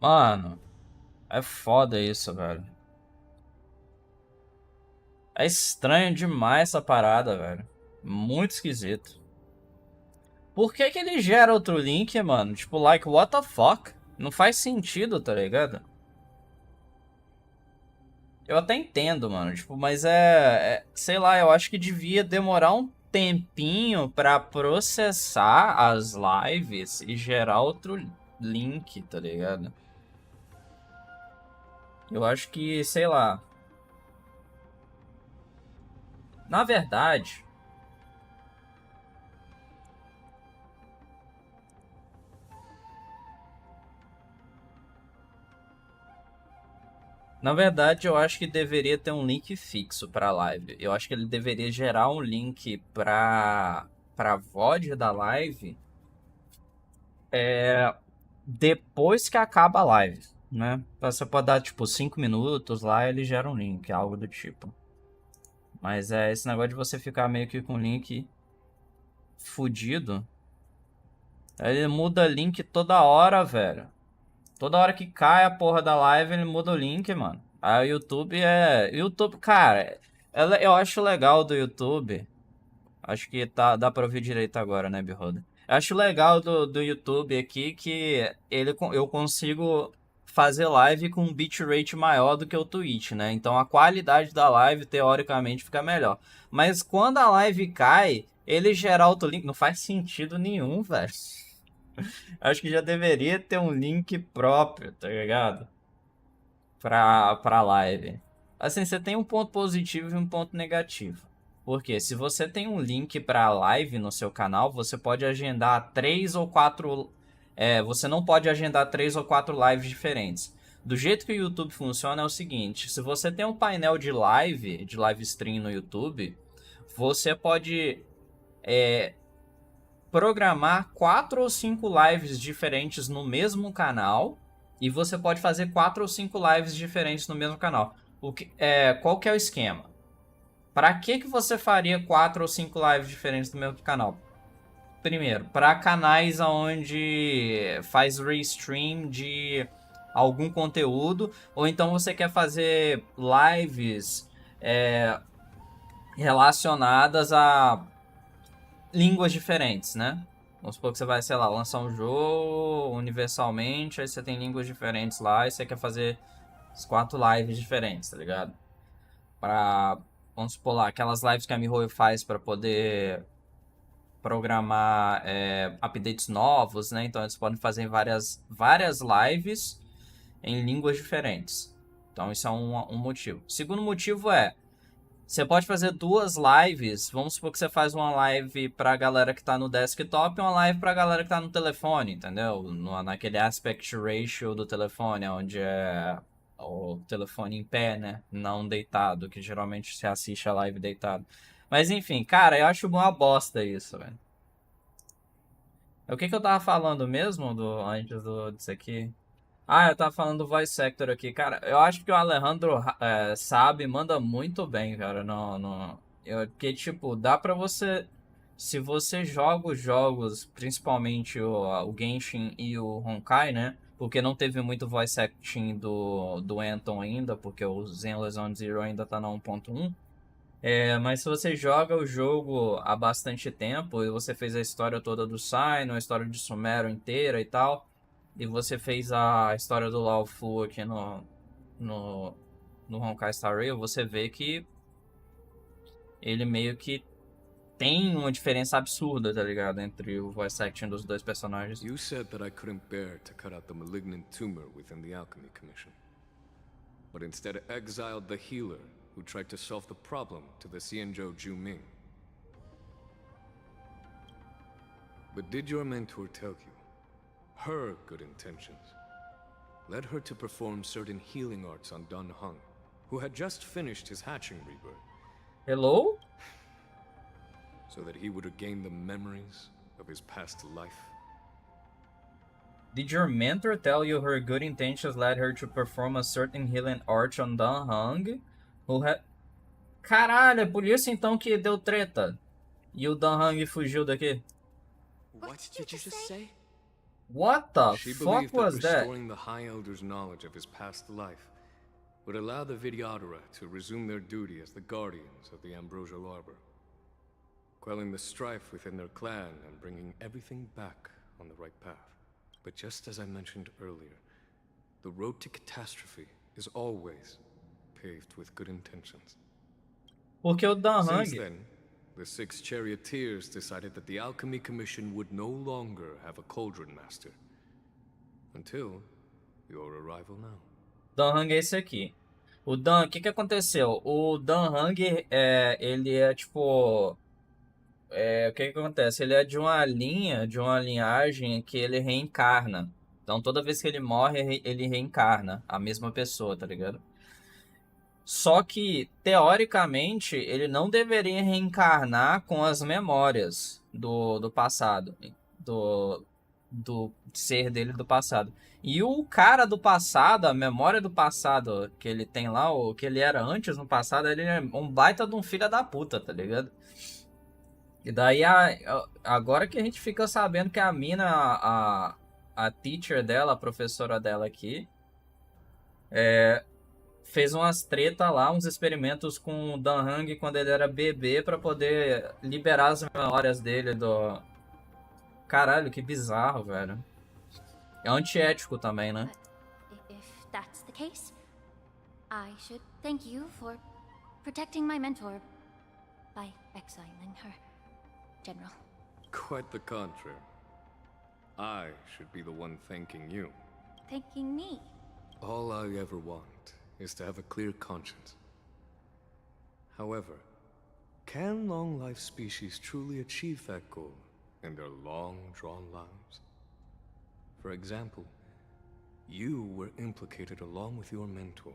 Mano, é foda isso, velho. É estranho demais essa parada, velho. Muito esquisito. Por que que ele gera outro link, mano? Tipo, like, what the fuck? Não faz sentido, tá ligado? Eu até entendo, mano. Tipo, mas sei lá, eu acho que devia demorar um tempinho pra processar as lives e gerar outro link, tá ligado? Eu acho que, sei lá. Na verdade, eu acho que deveria ter um link fixo para live. Eu acho que ele deveria gerar um link para VOD da live depois que acaba a live, né? Então, você pode dar tipo 5 minutos lá, ele gera um link, algo do tipo. Mas é esse negócio de você ficar meio que com o link fudido. Ele muda link toda hora, velho. Toda hora que cai a porra da live, ele muda o link, mano. Aí o YouTube YouTube, cara, eu acho legal do YouTube. Acho que dá pra ouvir direito agora, né, Birroda? Eu acho legal do YouTube aqui que eu consigo fazer live com um bitrate maior do que o Twitch, né? Então a qualidade da live, teoricamente, fica melhor. Mas quando a live cai, ele gera autolink. Não faz sentido nenhum, velho. Acho que já deveria ter um link próprio, tá ligado? Pra live. Assim, você tem um ponto positivo e um ponto negativo. Porque se você tem um link pra live no seu canal, você pode agendar três ou quatro. Você não pode agendar três ou quatro lives diferentes. Do jeito que o YouTube funciona é o seguinte: se você tem um painel de live stream no YouTube, você pode programar quatro ou cinco lives diferentes no mesmo canal e você pode fazer quatro ou cinco lives diferentes no mesmo canal. Qual que é o esquema? Para que você faria quatro ou cinco lives diferentes no mesmo canal? Primeiro, para canais onde faz restream de algum conteúdo, ou então você quer fazer lives relacionadas a línguas diferentes, né? Vamos supor que você vai, sei lá, lançar um jogo universalmente, aí você tem línguas diferentes lá e você quer fazer as quatro lives diferentes, tá ligado? Pra, vamos supor lá, aquelas lives que a MiHoYo faz para poder programar updates novos, né? Então eles podem fazer várias lives em línguas diferentes. Então isso é um motivo. O segundo motivo você pode fazer duas lives. Vamos supor que você faz uma live pra galera que tá no desktop e uma live pra galera que tá no telefone, entendeu? Naquele aspect ratio do telefone, onde é o telefone em pé, né? Não deitado, que geralmente você assiste a live deitado. Mas enfim, cara, eu acho uma bosta isso, velho. O que que eu tava falando mesmo antes disso aqui? Ah, eu tava falando do voice actor aqui. Cara, eu acho que o Alejandro sabe, manda muito bem, cara. Porque, tipo, dá pra você. Se você joga os jogos, principalmente o Genshin e o Honkai, né? Porque não teve muito voice acting do Anton ainda, porque o Zenless on Zero ainda tá na 1.1. Mas se você joga o jogo há bastante tempo e você fez a história toda do Sign, a história de Sumero inteira e tal, e você fez a história do Lao Fu aqui no, no Honkai Star Rail, você vê que ele meio que tem uma diferença absurda, tá ligado? Entre o voice acting dos dois personagens. You said that I couldn't bear to cut out the malignant tumor within the Alchemy Commission, but instead exiled the healer who tried to solve the problem to the Xianzhou Juming. But did your mentor tell you her good intentions led her to perform certain healing arts on Dan Heng, who had just finished his hatching rebirth, Hello? so that he would regain the memories of his past life? Did your mentor tell you her good intentions led her to perform a certain healing art on Dan Heng? Who had... Caralho, é por isso então que deu treta. E o Dan Heng fugiu daqui. What did you just say? What the She fuck believed that was that? restoring the High Elder's knowledge of his past life would allow the Vidyadhara to resume their duty as the guardians of the Ambrosial Arbor, quelling the strife within their clan and bringing everything back on the right path. But just as I mentioned earlier, the road to catastrophe is always paved with good intentions. Porque o Dan Since Hang, then, the 6 charioteers decided that the Alchemy Commission would no longer have a cauldron master. Until your arrival now. Dan Hang é esse aqui. O Dan, o que que aconteceu? O Dan Hang, ele é tipo... o que que acontece? Ele é de uma linha, de uma linhagem que ele reencarna. Então toda vez que ele morre, ele reencarna a mesma pessoa, tá ligado? Só que, teoricamente, ele não deveria reencarnar com as memórias do passado, do ser dele do passado. E o cara do passado, a memória do passado que ele tem lá, o que ele era antes no passado, ele é um baita de um filho da puta, tá ligado? E daí, agora que a gente fica sabendo que a mina, a teacher dela, a professora dela aqui, fez umas treta lá, uns experimentos com o Dan Hang quando ele era bebê pra poder liberar as memórias dele do... Caralho, que bizarro, velho. É antiético também, né? But if that's the case, I should thank you for protecting my mentor by exiling her, General. Quite the contrary. I should be the one thanking you. Thanking me? All I ever want is to have a clear conscience. However, can long-life species truly achieve that goal in their long-drawn lives? For example, you were implicated along with your mentor,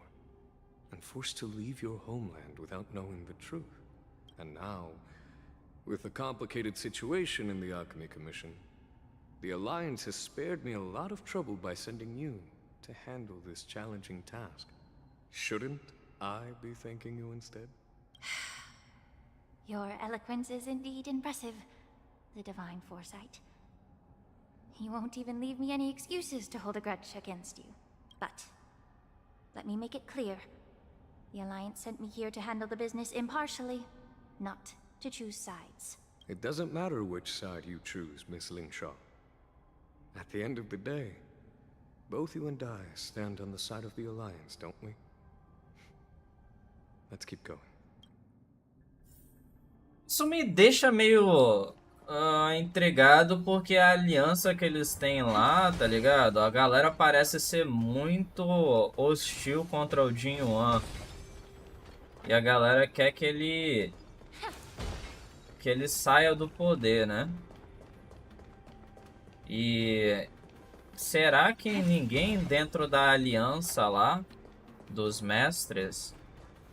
and forced to leave your homeland without knowing the truth. And now, with the complicated situation in the Alchemy Commission, the Alliance has spared me a lot of trouble by sending you to handle this challenging task. Shouldn't I be thanking you instead? Your eloquence is indeed impressive, the divine foresight. You won't even leave me any excuses to hold a grudge against you. But let me make it clear. The Alliance sent me here to handle the business impartially, not to choose sides. It doesn't matter which side you choose, Miss Lingshaw. At the end of the day, both you and I stand on the side of the Alliance, don't we? Let's keep going. Isso me deixa meio intrigado porque a aliança que eles têm lá, tá ligado? A galera parece ser muito hostil contra o Jin Yuan. E a galera quer que ele saia do poder, né? E será que ninguém dentro da aliança lá dos mestres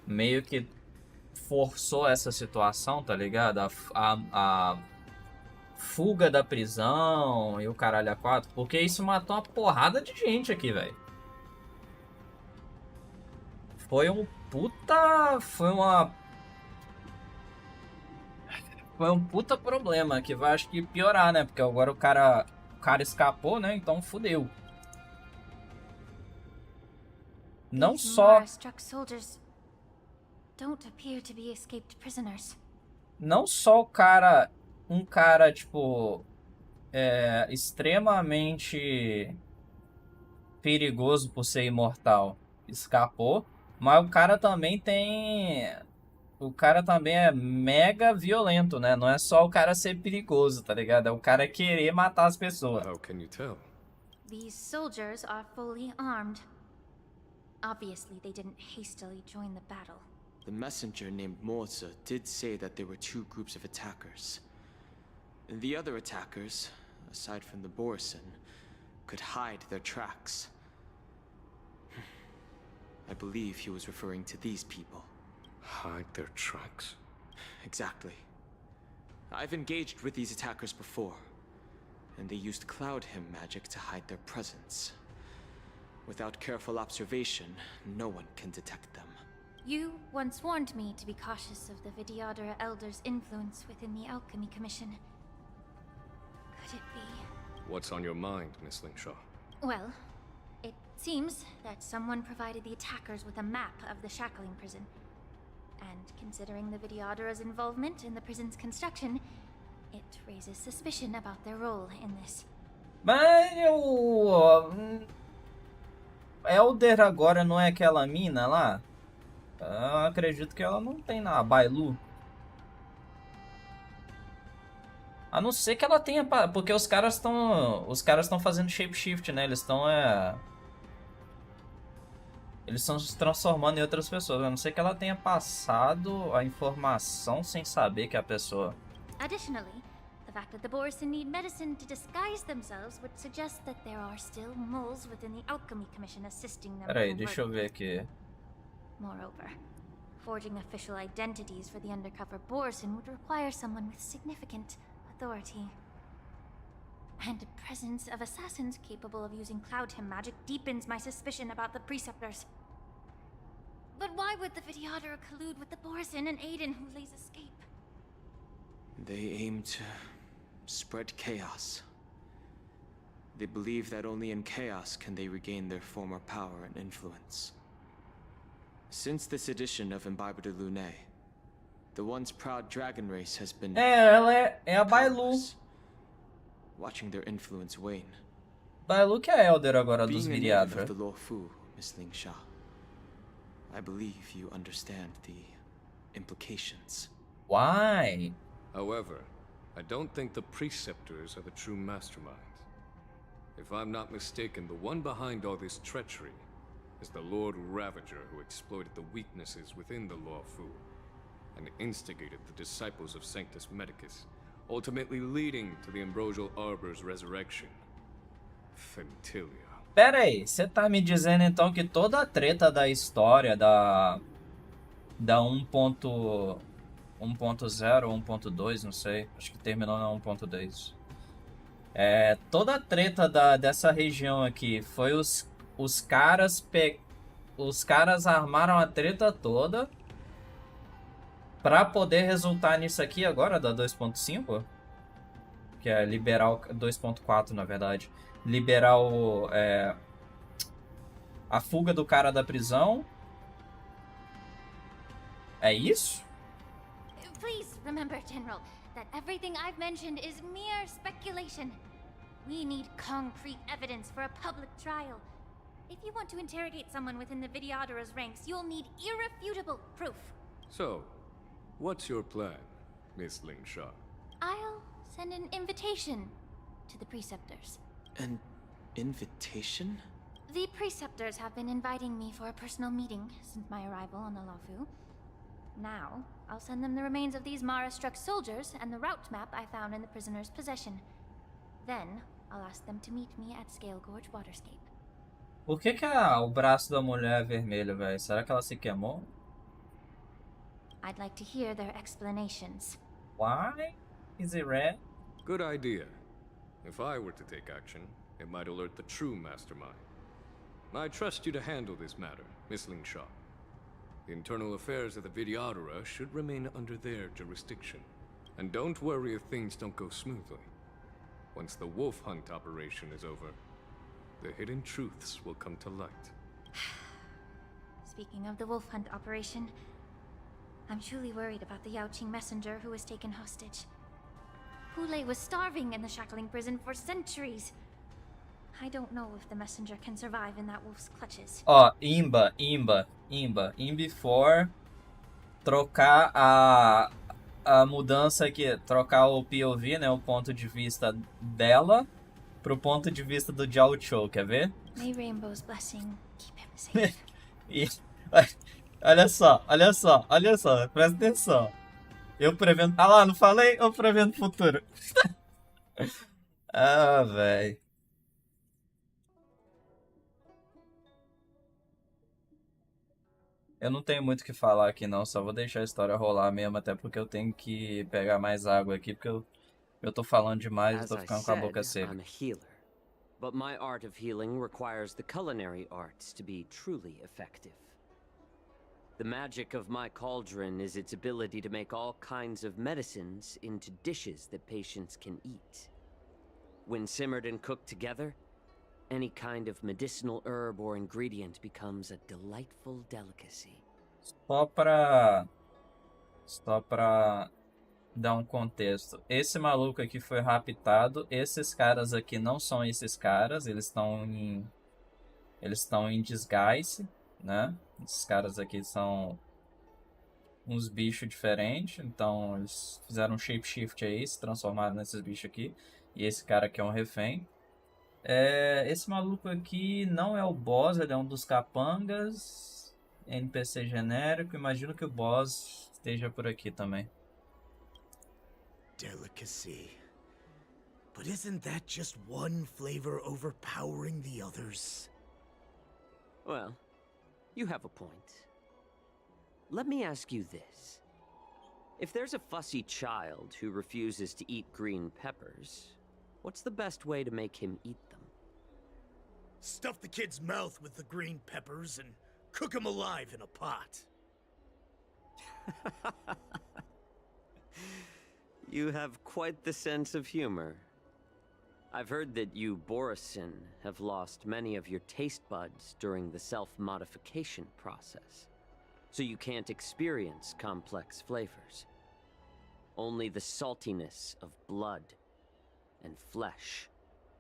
meio que forçou essa situação, tá ligado? A fuga da prisão e o caralho a quatro, porque isso matou uma porrada de gente aqui, velho. Foi um puta... Foi um puta problema que vai, acho que, piorar, né? Porque agora o cara escapou, né? Então fudeu. Não These só... Mara-struck soldiers don't appear to be escaped prisoners. Não só o cara... Um cara, tipo... extremamente perigoso por ser imortal escapou, mas o cara também tem... O cara também é mega violento, né? Não é só o cara ser perigoso, tá ligado? É o cara querer matar as pessoas. How can you tell? These soldiers are fully armed. Obviously, they didn't hastily join the battle. The messenger named Morza did say that there were 2 groups of attackers. And the other attackers, aside from the Borison, could hide their tracks. I believe he was referring to these people. Hide their tracks? Exactly. I've engaged with these attackers before, and they used Cloud Hymn magic to hide their presence. Without careful observation, no one can detect them. You once warned me to be cautious of the Vidyadhara Elder's influence within the Alchemy Commission. Could it be? What's on your mind, Miss Lingshaw? Well, it seems that someone provided the attackers with a map of the shackling prison. And considering the Videodara's involvement in the prison's construction, it raises suspicion about their role in this. Mas o Elder agora não é aquela mina lá? Eu acredito que ela não tem na Bailu. A não ser que ela tenha... Porque os caras estão fazendo shapeshift, né? Eles estão se transformando em outras pessoas. A não ser que ela tenha passado a informação sem saber que é a pessoa. Additionally, the fact that the Borison need medicine to disguise themselves would suggest that there are still moles within the Alchemy Commission assisting them. Peraí, deixa eu ver aqui. Moreover, forging official identities for the undercover Borison would require someone with significant authority. And the presence of assassins capable of using Cloudhim magic deepens my suspicion about the Preceptors. But why would the Videodara collude with the Borison and Aiden who lays escape? They aim to spread chaos. They believe that only in chaos can they regain their former power and influence. Since this edition of Imbibe de Lune, the once proud dragon race has been Ela é a Bailu. powerless, watching their influence wane. Bailu que é a Elder agora dos Being a native Viriadra. of the Law Fu, Miss Lingshaw, I believe you understand the implications. Why? However, I don't think the Preceptors are the true masterminds. If I'm not mistaken, the one behind all this treachery is the Lord Ravager who exploited the weaknesses within the Law Fu and instigated the disciples of Sanctus Medicus, ultimately leading to the Ambrosial Arbor's resurrection. Fentilia. Pera aí, você tá me dizendo então que toda a treta da história da 1.0 ou 1.2, não sei, acho que terminou na 1.2. Toda a treta dessa região aqui foi os caras armaram a treta toda pra poder resultar nisso aqui agora da 2.5, que é liberar o 2.4, na verdade, liberar a fuga do cara da prisão. É isso? Please remember, General, that everything I've mentioned is mere speculation. We need concrete evidence for a public trial. If you want to interrogate someone within the Videodara's ranks, you'll need irrefutable proof. So, what's your plan, Miss Lingshaw? I'll send an invitation to the Preceptors. An invitation? The Preceptors have been inviting me for a personal meeting since my arrival on the Lafu. Now, I'll send them the remains of these Mara-struck soldiers and the route map I found in the prisoner's possession. Then, I'll ask them to meet me at Scale Gorge Waterscape. Por que o braço da mulher é vermelho, velho? Será que ela se queimou? I'd like to hear their explanations. Why is it red? Good idea. If I were to take action, it might alert the true mastermind. I trust you to handle this matter, Miss Lingshaw. The internal affairs of the Videodara should remain under their jurisdiction. And don't worry if things don't go smoothly. Once the wolf hunt operation is over, the hidden truths will come to light. Speaking of the wolf hunt operation, I'm truly worried about the Yaoqing messenger who was taken hostage. Pule was starving in the shackling prison for centuries. I don't know if the messenger can survive in that wolf's clutches. Ó, Imba for trocar a mudança aqui, trocar o POV, né, o ponto de vista dela pro ponto de vista do Jiao Chou, quer ver? May Rainbow's blessing keep him safe. E, olha só, presta atenção. Eu prevendo... Ah lá, não falei? Eu prevendo o futuro. Ah, velho. Eu não tenho muito o que falar aqui não, só vou deixar a história rolar mesmo, até porque eu tenho que pegar mais água aqui, porque eu tô falando demais e tô ficando com a boca seca. I'm a healer, but my art of healing requires the culinary arts to be truly effective. The magic of my cauldron is its ability to make all kinds of medicines into dishes that patients can eat. when simmered and cooked together, any kind of medicinal herb or ingredient becomes a delightful delicacy. Só pra, só pra dar um contexto. Esse maluco aqui foi raptado. Esses caras aqui não são esses caras. Eles estão em disguise, né? Esses caras aqui são uns bichos diferentes. Então eles fizeram um shapeshift aí, se transformaram nesses bichos aqui. E esse cara aqui é um refém. Esse maluco aqui não é o boss, ele é um dos capangas. NPC genérico. Imagino que o boss esteja por aqui também. Delicacy. But isn't that just one flavor overpowering the others? Well, you have a point. Let me ask you this. If there's a fussy child who refuses to eat green peppers, what's the best way to make him eat them? Stuff the kid's mouth with the green peppers and cook him alive in a pot. You have quite the sense of humor. I've heard that you Borisin have lost many of your taste buds during the self-modification process, so you can't experience complex flavors. Only the saltiness of blood and flesh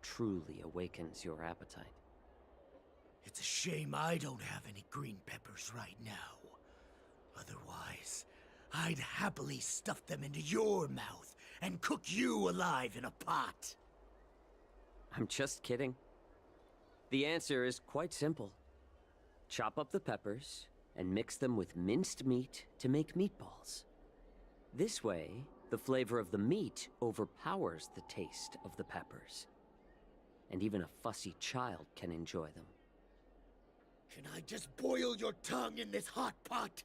truly awakens your appetite. It's a shame I don't have any green peppers right now. Otherwise, I'd happily stuff them into your mouth and cook you alive in a pot. I'm just kidding. The answer is quite simple. Chop up the peppers and mix them with minced meat to make meatballs. This way, the flavor of the meat overpowers the taste of the peppers. And even a fussy child can enjoy them. Can I just boil your tongue in this hot pot?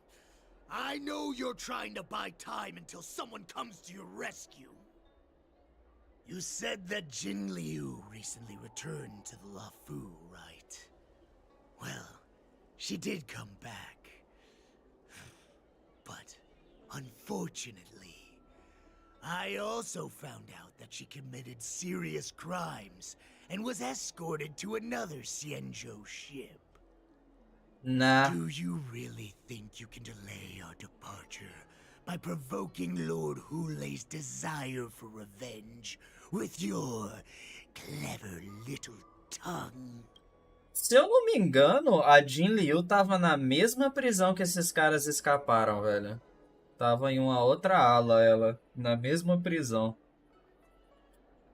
I know you're trying to buy time until someone comes to your rescue. You said that Jin Liu recently returned to the Luofu, right? Well, she did come back. But, unfortunately, I also found out that she committed serious crimes and was escorted to another Xianzhou ship. Nah. Do you really think you can delay our departure by provoking Lord Hulei's desire for revenge with your clever little tongue? Se eu não me engano, a Jin Liu tava na mesma prisão que esses caras escaparam, velho. Tava em uma outra ala, ela, na mesma prisão.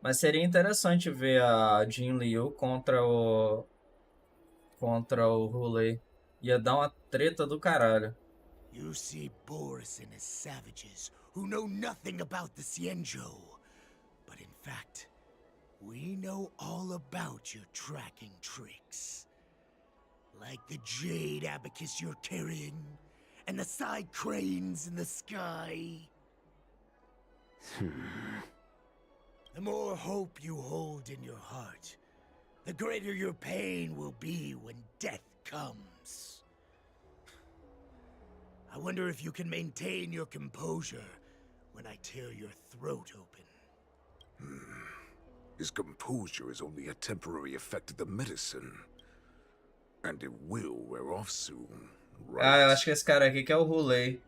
Mas seria interessante ver a Jin Liu contra o Hulei. Ia dar uma treta do caralho. You see Borisin as savages who know nothing about the Xianzhou. But in fact, we know all about your tracking tricks. Like the jade abacus you're carrying, and the side cranes in the sky. The more hope you hold in your heart, the greater your pain will be when death comes. I wonder if you can maintain your composure when I tear your throat open. His composure is only a temporary effect of the medicine. And it will wear off soon, right? Ah, eu acho que esse cara aqui que é o Hulei.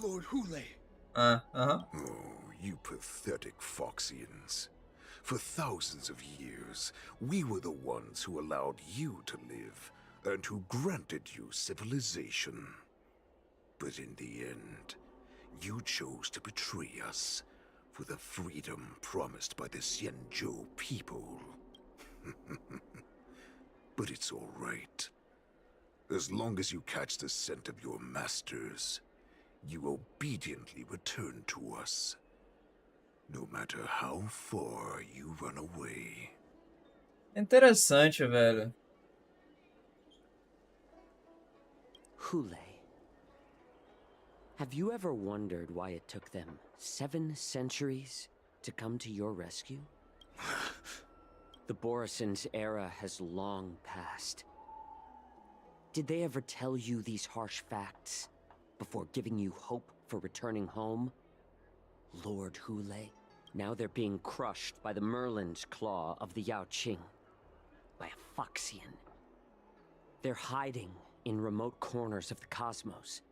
Lord Hulei. Aham. Oh, you pathetic Foxians. For thousands of years, we were the ones who allowed you to live, and who granted you civilization. But in the end, you chose to betray us for the freedom promised by the Xianzhou people. But it's all right. As long as you catch the scent of your masters, you obediently return to us. No matter how far you run away. Interessante, velho. Hulei. Have you ever wondered why it took them 7 centuries to come to your rescue? The Borisin's era has long passed. Did they ever tell you these harsh facts before giving you hope for returning home, Lord Hulei? Now they're being crushed by the Merlin's claw of the Yao Qing. By a Foxian. They're hiding in remote corners of the cosmos.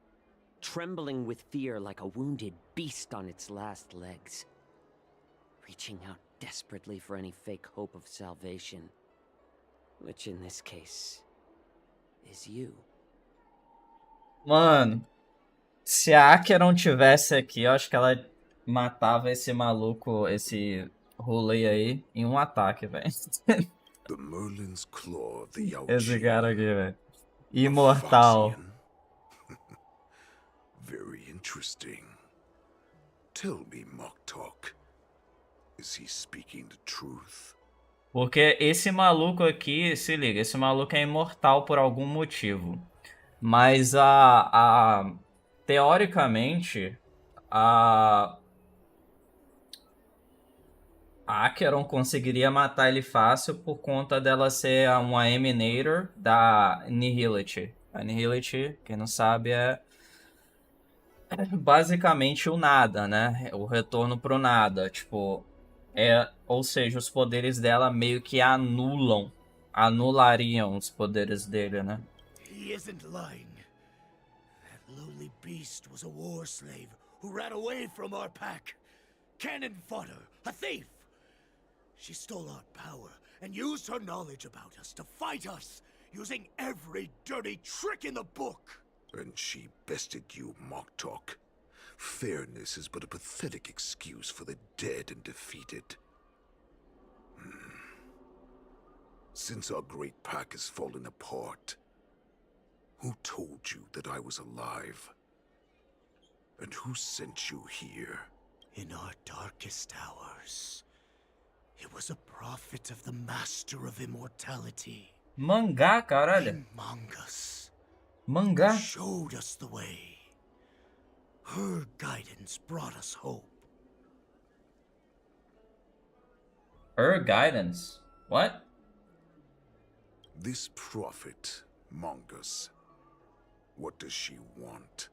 Trembling with fear like a wounded beast on its last legs. Reaching out desperately for any fake hope of salvation. Which in this case is you. Mano, se a Akia não tivesse aqui, eu acho que ela matava esse maluco, esse rolê aí, em um ataque, velho. The Merlin's claw of the Yao Esse Qing. cara aqui, velho. A Imortal. Foxian? Very interesting. Tell me, Moktok, is he speaking the truth? Porque esse maluco aqui, se liga, esse maluco é imortal por algum motivo. Mas teoricamente, a Acheron conseguiria matar ele fácil por conta dela ser uma Emanator da Nihility. A Nihility, quem não sabe, é basicamente o nada, né? O retorno pro nada. Tipo, ou seja, os poderes dela meio que anulariam os poderes dele, né? He isn't lying. That lowly beast was a war slave who ran away from our pack. Cannon fodder, a thief. She stole our power and used her knowledge about us to fight us, using every dirty trick in the book. And she bested you, Moktok. Fairness is but a pathetic excuse for the dead and defeated. Since our great pack has fallen apart, who told you that I was alive? And who sent you here? In our darkest hours, it was a prophet of the Master of Immortality. Mangá, caralho. Named Mangus. Mangá. Who showed us the way. Her guidance brought us hope. Her guidance? What? This prophet, Mongus, what does she want?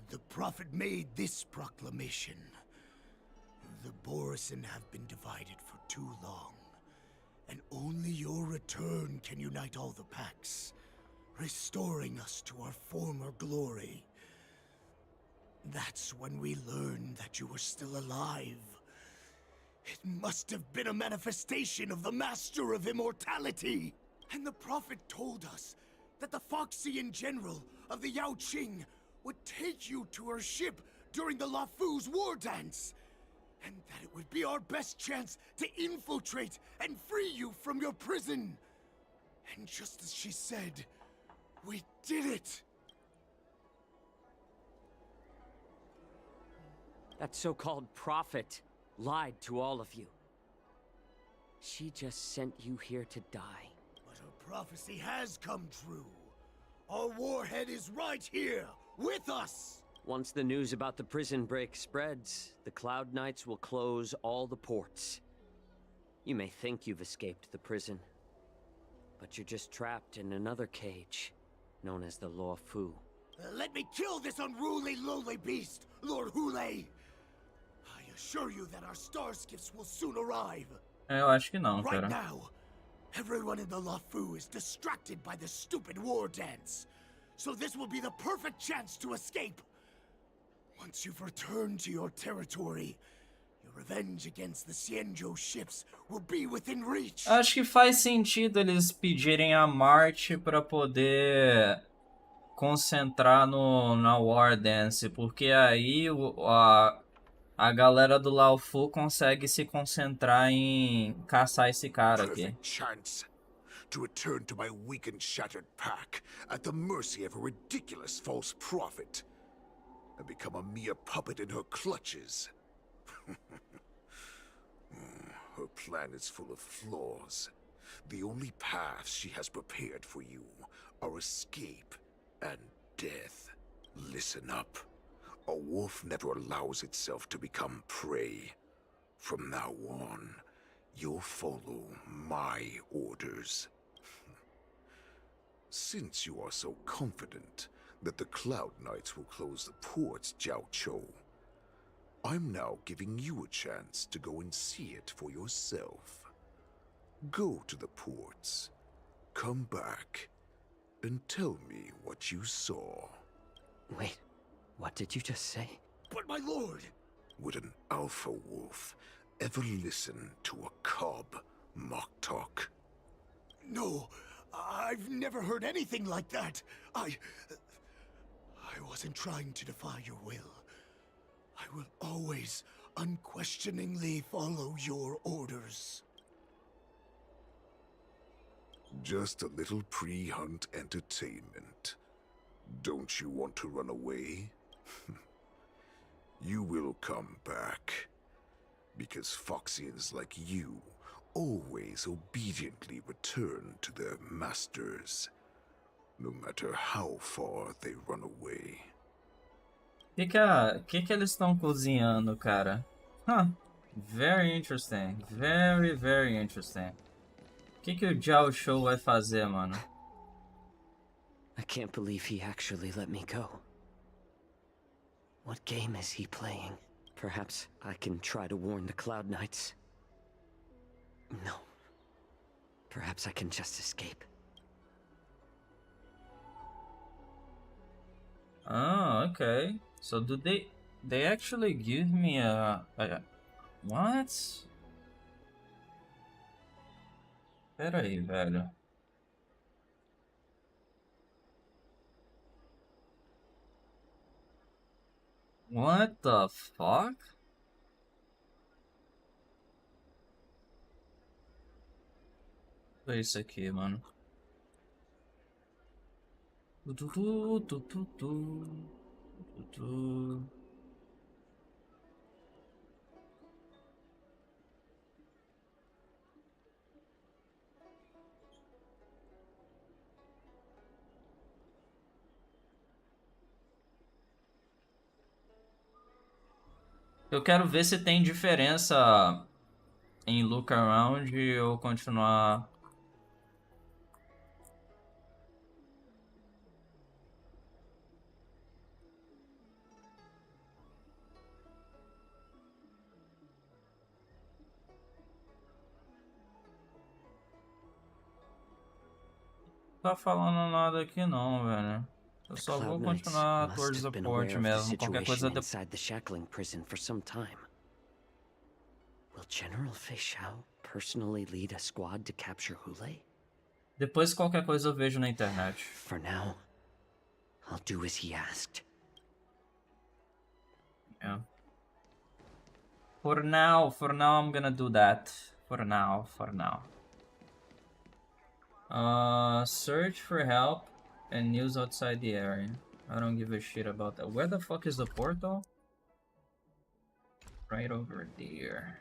The prophet made this proclamation. The Borisin have been divided for too long, and only your return can unite all the packs, restoring us to our former glory. That's when we learned that you were still alive. It must have been a manifestation of the Master of Immortality. And the prophet told us that the Foxian general of the Yao Qing would take you to her ship during the Lafu's war dance. And that it would be our best chance to infiltrate and free you from your prison. And just as she said, we did it. That so-called prophet lied to all of you. She just sent you here to die. But her prophecy has come true. Our warhead is right here, with us! Once the news about the prison break spreads, the Cloud Knights will close all the ports. You may think you've escaped the prison, but you're just trapped in another cage, known as the Lafu. Let me kill this unruly, lowly beast, Lord Hule! I assure you that our star skiffs will soon arrive. Eu acho que não, Right cara. now, everyone in the Lafu is distracted by this stupid war dance. So this will be the perfect chance to escape. Once you've returned to your territory, your revenge against the Xianzhou ships will be within reach. Acho que faz sentido eles pedirem a Marte pra poder concentrar na War Dance, porque aí a galera do Laofu consegue se concentrar em caçar esse cara aqui. Perfect chance to return to my weak and shattered pack at the mercy of a ridiculous false prophet and become a mere puppet in her clutches. Her plan is full of flaws. The only paths she has prepared for you are escape and death. Listen up. A wolf never allows itself to become prey. From now on, you'll follow my orders. Since you are so confident that the Cloud Knights will close the ports, Jiao Chou, I'm now giving you a chance to go and see it for yourself. Go to the ports, come back, and tell me what you saw. Wait, what did you just say? But my lord! Would an alpha wolf ever listen to a cub mock talk? No, I've never heard anything like that. I wasn't trying to defy your will. I will always unquestioningly follow your orders. Just a little pre-hunt entertainment. Don't you want to run away? You will come back. Because Foxians like you always obediently return to their masters, no matter how far they run away. Que eles estão cozinhando, cara? Huh. Very interesting. Very, very interesting. Que o Jiao Show vai fazer, mano? I can't believe he actually let me go. What game is he playing? Perhaps I can try to warn the Cloud Knights. No. Perhaps I can just escape. Oh, okay. So do they actually give me a what? Pera aí, velho. What the fuck? É isso aqui, mano. Eu quero ver se tem diferença em look around ou continuar. Não tá falando nada aqui não, velho. Eu só vou continuar towards the port mesmo. Qualquer coisa depois. Inside the shackling prison for some time. Will General Fei Xiao personally lead a squad to capture Hulei? Depois qualquer coisa eu vejo na internet. For now, I'll do as he asked. Yeah. For now I'm gonna do that. For now. Search for help and news outside the area. I don't give a shit about that. Where the fuck is the portal? Right over there.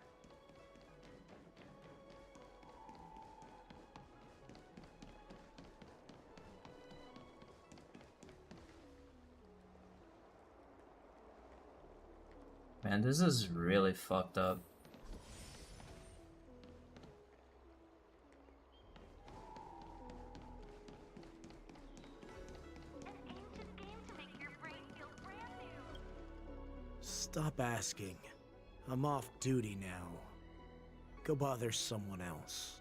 Man, this is really fucked up. Stop asking. I'm off duty now. Go bother someone else.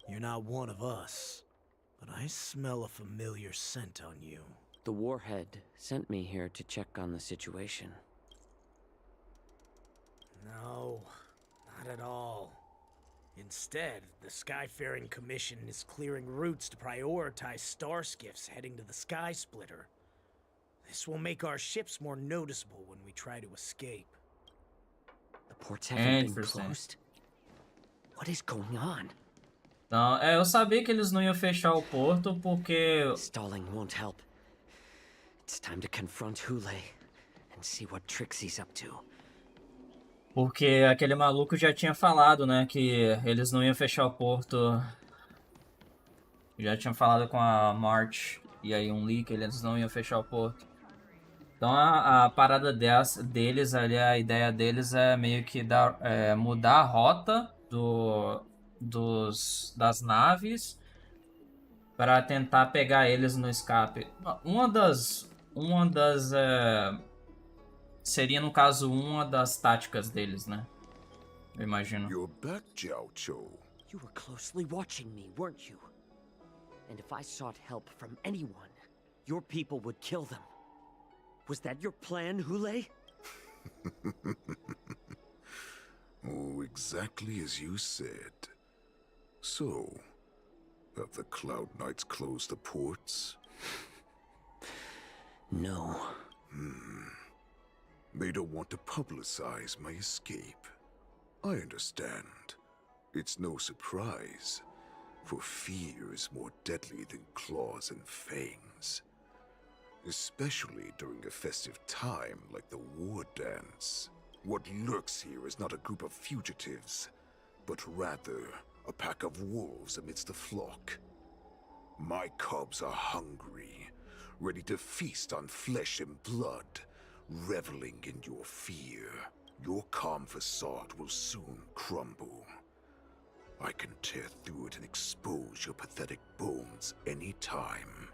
You're not one of us, but I smell a familiar scent on you. The Warhead sent me here to check on the situation. No, not at all. Instead, the Skyfaring Commission is clearing routes to prioritize star skiffs heading to the Sky Splitter. This will make our ships more noticeable when we try to escape. The ports haven't been closed. What is going on? Não, eu sabia que eles não iam fechar o porto porque Stalling won't help. It's time to confront Hulei and see what tricks he's up to. Porque aquele maluco já tinha falado, né, que eles não iam fechar o porto. Já tinha falado com a March e aí um leak, eles não iam fechar o porto. Então a parada deles ali, a ideia deles é meio que mudar a rota das naves para tentar pegar eles no escape. Seria, no caso, uma das táticas deles, né? Eu imagino. You're back, Jiao Chou. You were closely watching me, weren't you? And if I sought help from anyone, your people would kill them. Was that your plan, Hule? Oh, exactly as you said. So, have the Cloud Knights closed the ports? No. They don't want to publicize my escape. I understand. It's no surprise, for fear is more deadly than claws and fangs. Especially during a festive time like the war dance. What lurks here is not a group of fugitives, but rather a pack of wolves amidst the flock. My cubs are hungry, ready to feast on flesh and blood, reveling in your fear. Your calm facade will soon crumble. I can tear through it and expose your pathetic bones any time.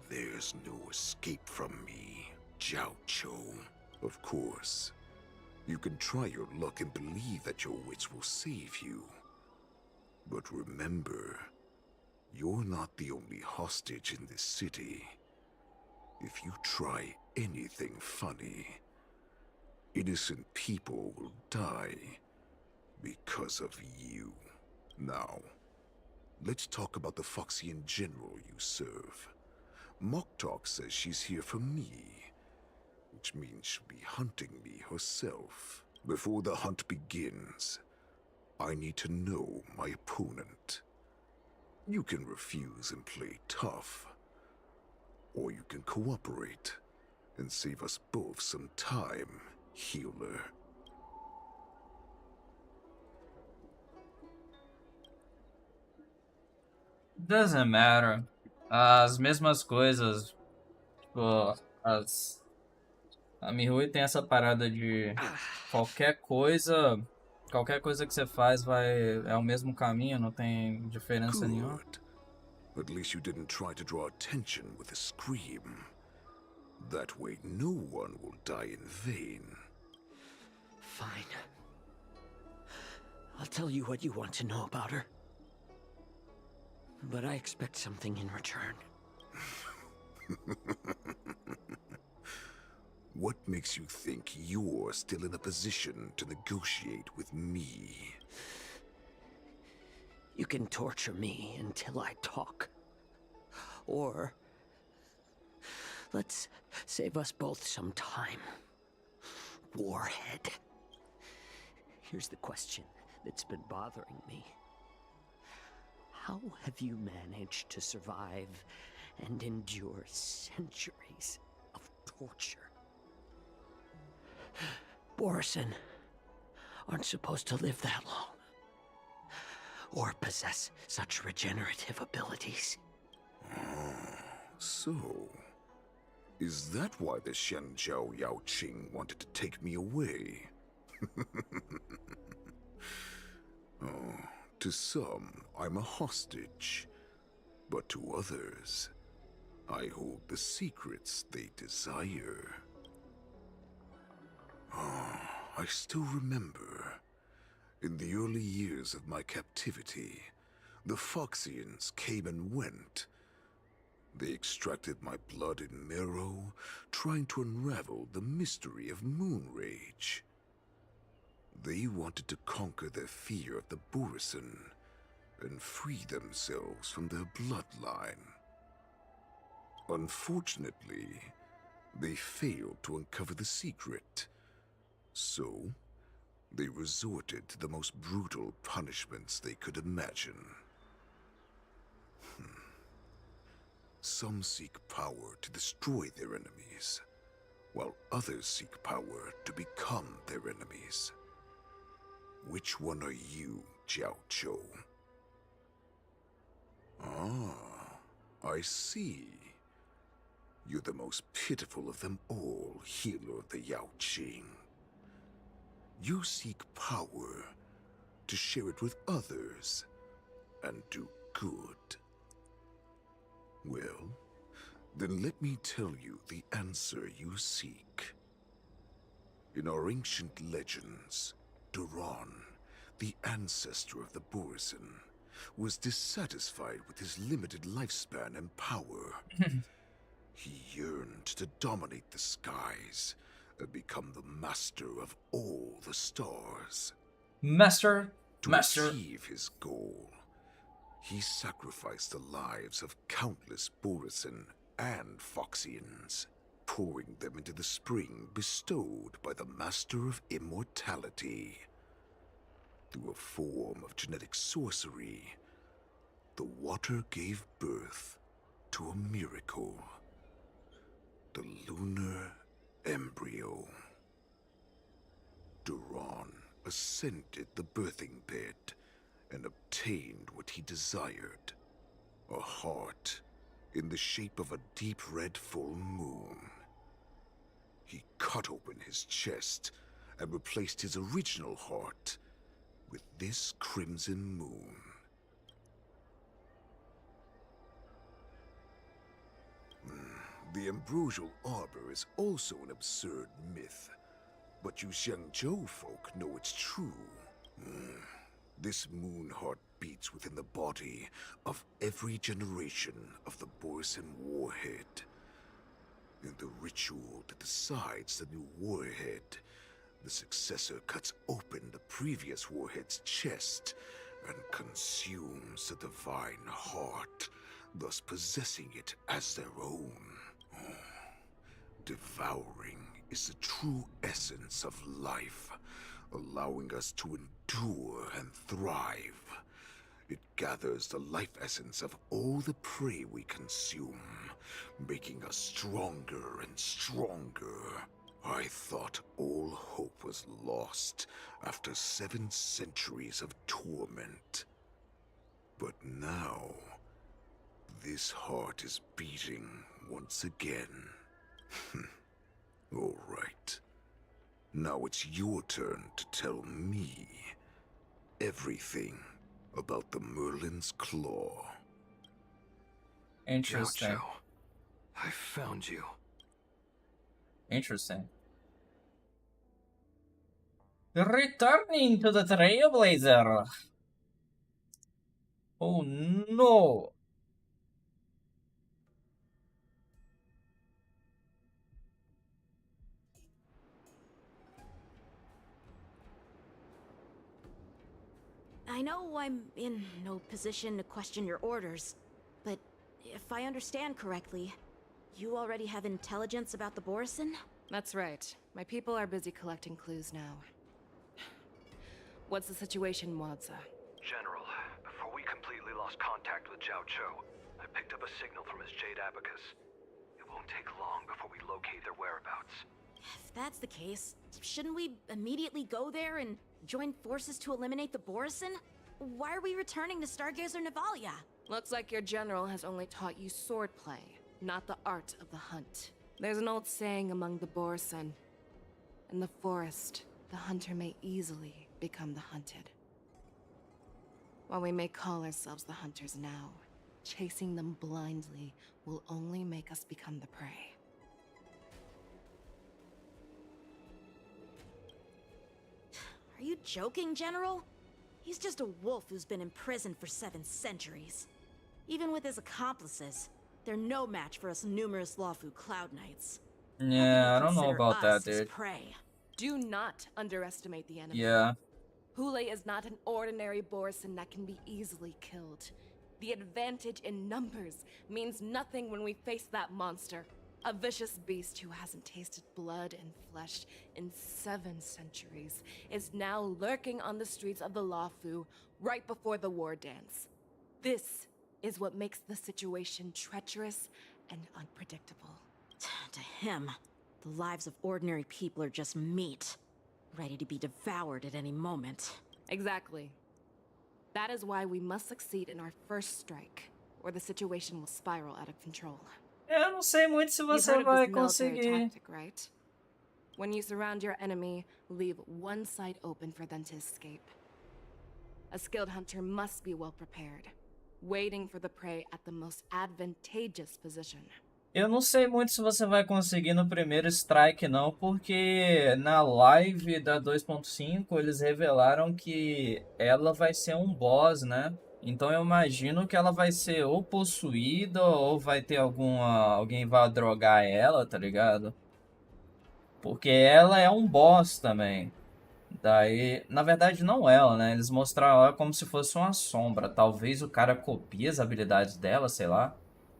There's no escape from me, Jiao Chou. Of course, you can try your luck and believe that your wits will save you. But remember, you're not the only hostage in this city. If you try anything funny, innocent people will die because of you. Now, let's talk about the Foxian general you serve. Moktok says she's here for me, which means she'll be hunting me herself. Before the hunt begins, I need to know my opponent. You can refuse and play tough, or you can cooperate and save us both some time, healer. Doesn't matter. As mesmas coisas, tipo, a Mihui tem essa parada de qualquer coisa, qualquer coisa que você faz é o mesmo caminho, não tem diferença nenhuma. Good. At least you didn't try to draw attention with a scream. That way no one will die in vain. Fine. I'll tell you what you want to know about her. But I expect something in return. What makes you think you're still in a position to negotiate with me? You can torture me until I talk. Or let's save us both some time. Warhead. Here's the question that's been bothering me. How have you managed to survive and endure centuries of torture? Borison aren't supposed to live that long, or possess such regenerative abilities. So, is that why the Shenjiao Yaoqing wanted to take me away? Oh, to some, I'm a hostage. But to others, I hold the secrets they desire. I still remember. In the early years of my captivity, the Foxians came and went. They extracted my blood and marrow, trying to unravel the mystery of moon rage. They wanted to conquer their fear of the Borison and free themselves from their bloodline. Unfortunately, they failed to uncover the secret. So, they resorted to the most brutal punishments they could imagine. Some seek power to destroy their enemies, while others seek power to become their enemies. Which one are you, Jiao Chou? Ah, I see. You're the most pitiful of them all, healer of the Yaoqing. You seek power to share it with others and do good. Well, then let me tell you the answer you seek. In our ancient legends, Duran, the ancestor of the Borisin, was dissatisfied with his limited lifespan and power. He yearned to dominate the skies and become the master of all the stars. Master. To achieve his goal, he sacrificed the lives of countless Borisin and Foxians, pouring them into the spring bestowed by the Master of Immortality. Through a form of genetic sorcery, the water gave birth to a miracle. The lunar embryo. Duran ascended the birthing bed and obtained what he desired. A heart in the shape of a deep red full moon. He cut open his chest and replaced his original heart with this crimson moon. The ambrosial arbor is also an absurd myth, but you Xiangzhou folk know it's true. This moon heart beats within the body of every generation of the Borisin warhead. In the ritual that decides the new warhead, the successor cuts open the previous warhead's chest and consumes the divine heart, thus possessing it as their own. Devouring is the true essence of life, allowing us to endure and thrive. It gathers the life essence of all the prey we consume, making us stronger and stronger. I thought all hope was lost after 7 centuries of torment. But now, this heart is beating once again. All right. Now it's your turn to tell me everything about the Merlin's Claw. Interesting. Gaucho, I found you. Interesting. Returning to the Trailblazer. Oh no. I know I'm in no position to question your orders, but if I understand correctly, you already have intelligence about the Borisin? That's right. My people are busy collecting clues now. What's the situation, Wadza? General, before we completely lost contact with Jiao Cho, I picked up a signal from his Jade Abacus. It won't take long before we locate their whereabouts. If that's the case, shouldn't we immediately go there and join forces to eliminate the Borisin? Why are we returning to Stargazer Navalia? Looks like your general has only taught you swordplay, not the art of the hunt. There's an old saying among the Borisin. In the forest, the hunter may easily become the hunted. While we may call ourselves the hunters now, chasing them blindly will only make us become the prey. Are you joking, General? He's just a wolf who's been imprisoned for 7 centuries. Even with his accomplices, they're no match for us numerous Lawfu Cloud Knights. Yeah, I don't know Consider about that, us as dude. prey. Do not underestimate the enemy. Yeah. Hule is not an ordinary Borisin that can be easily killed. The advantage in numbers means nothing when we face that monster. A vicious beast who hasn't tasted blood and flesh in 7 centuries is now lurking on the streets of the Lawfu right before the war dance. This is what makes the situation treacherous and unpredictable. To him, the lives of ordinary people are just meat, ready to be devoured at any moment. Exactly. That is why we must succeed in our first strike, or the situation will spiral out of control. Eu não sei muito se You've você heard of vai this military conseguir. tactic, right? When you surround your enemy, leave one side open for them to escape. A skilled hunter must be well prepared. waiting for the prey at the most advantageous position. Eu não sei muito se você vai conseguir no primeiro strike não, porque na live da 2.5 eles revelaram que ela vai ser um boss, né? Então eu imagino que ela vai ser ou possuída ou vai ter alguém vai drogar ela, tá ligado? Porque ela é um boss também. Daí, na verdade não ela, né? Eles mostraram ela como se fosse uma sombra. Talvez o cara copie as habilidades dela, sei lá.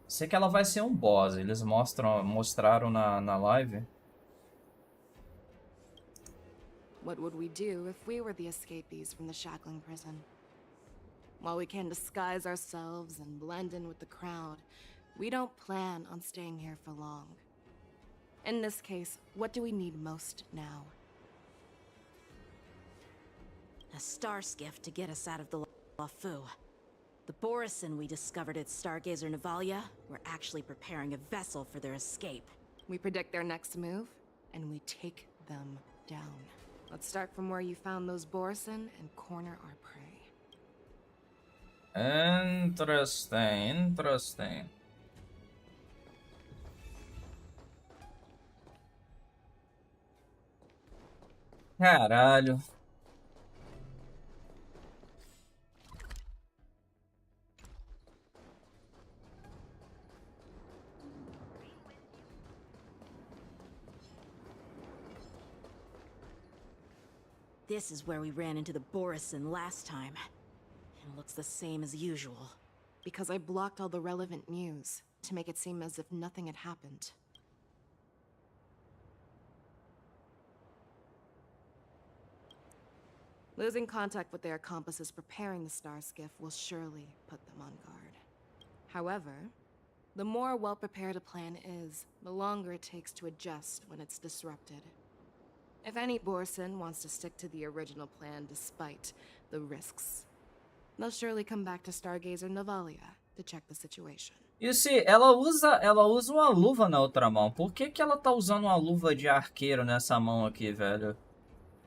Sei que ela vai ser um boss. Eles mostraram na live. What would we do if we were the escapees from the shackling prison? While we can disguise ourselves and blend in with the crowd, we don't plan on staying here for long. In this case, what do we need most now? A star skiff to get us out of the LaFu. The Borisin we discovered at Stargazer Navalia were actually preparing a vessel for their escape. We predict their next move, and we take them down. Let's start from where you found those Borisin and corner our prey. Interesting. Caralho. This is where we ran into the Borisin last time. It looks the same as usual. Because I blocked all the relevant news to make it seem as if nothing had happened. Losing contact with their accomplices preparing the star skiff will surely put them on guard. However, the more well-prepared a plan is, the longer it takes to adjust when it's disrupted. If any Borisin wants to stick to the original plan despite the risks, they'll surely come back to Stargazer Navalia to check the situation. E se ela usa uma luva na outra mão. Por que que ela tá usando uma luva de arqueiro nessa mão aqui, velho?